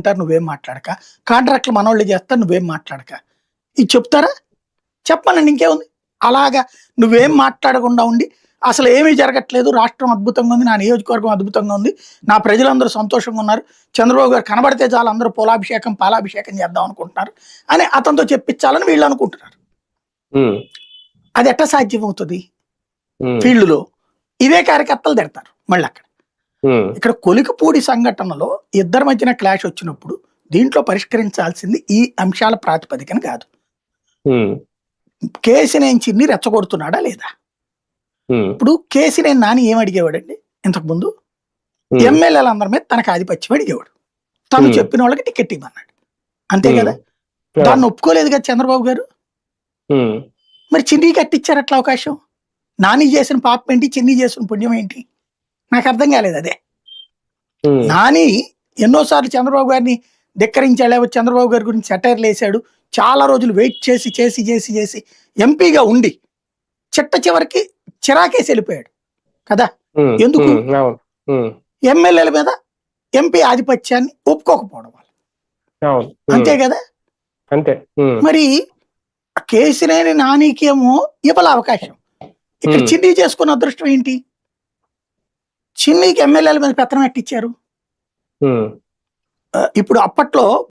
అంటారు నువ్వేం మాట్లాడక. కాంట్రాక్టులు మనోళ్ళు చేస్తారు నువ్వేం మాట్లాడక. ఇది చెప్తారా? చెప్పమనండి ఇంకేముంది. అలాగా నువ్వేం మాట్లాడకుండా ఉండి అసలు ఏమీ జరగట్లేదు. రాష్ట్రం అద్భుతంగా ఉంది. నా నియోజకవర్గం అద్భుతంగా ఉంది. నా ప్రజలందరూ సంతోషంగా ఉన్నారు. చంద్రబాబు గారు కనబడితే చాలు అందరూ పూలాభిషేకం, పాలాభిషేకం చేద్దాం అనుకుంటున్నారు అని అతనితో చెప్పించాలని వీళ్ళు అనుకుంటున్నారు. హ్మ్. అది ఎట్లా సాధ్యమవుతుంది? హ్మ్. ఫీల్డ్‌లో ఇవే కార్యకర్తలు తిడతారు మళ్ళక్కడ. హ్మ్. ఇక్కడ కొలికిపూడి సంఘటనలో ఇద్దరి మధ్యన క్లాష్ వచ్చినప్పుడు దీంట్లో పరిష్కరించాల్సింది ఈ అంశాల ప్రాతిపదికన కాదు. హ్మ్. కేసినేని చిన్ని రెచ్చగొడుతున్నాడా లేదా? హ్మ్. ఇప్పుడు కేసినేని నాని ఏం అడిగేవాడండి ఇంతకుముందు? హ్మ్. ఎమ్మెల్యేలందరి మీద తనకు ఆధిపత్యం అడిగేవాడు. తను చెప్పిన వాళ్ళకి టికెట్ ఇవ్వమన్నాడు. అంతే కదా? దాన్ని ఒప్పుకోలేదు కదా చంద్రబాబు గారు. హ్మ్. మరి చిన్ని కట్టిచ్చారు అట్లా అవకాశం. నాని చేసిన పాపం ఏంటి? చిన్ని చేసిన పుణ్యం ఏంటి? నాకు అర్థం కాలేదు అదే. హ్మ్. నాని ఎన్నోసార్లు చంద్రబాబు గారిని ధిక్కరించాడు, లేకపోతే చంద్రబాబు గారి గురించి సెటైర్లు వేసాడు. చాలా రోజులు వెయిట్ చేసి ఎంపీగా ఉండి చిట్ట చివరికి చిరాకేసి వెళ్ళిపోయాడు కదా. హ్మ్. ఎందుకు? హ్మ్. అవును. హ్మ్. ఎమ్మెల్యేల మీద ఎంపీ ఆధిపత్యాన్ని ఒప్పుకోకపోవడం వల్ల. అవును. అంతే కదా. అంతే. హ్మ్. మరి కేసినేని నానికేమో ఇవ్వాల అవకాశం. ఇక్కడ చిన్ని చేసుకున్న అదృష్టం ఏంటి? చిన్నికి ఎమ్మెల్యేల మీద పెత్తనం ఎట్టిచ్చారు? హ్మ్. ఇప్పుడు అప్పట్లో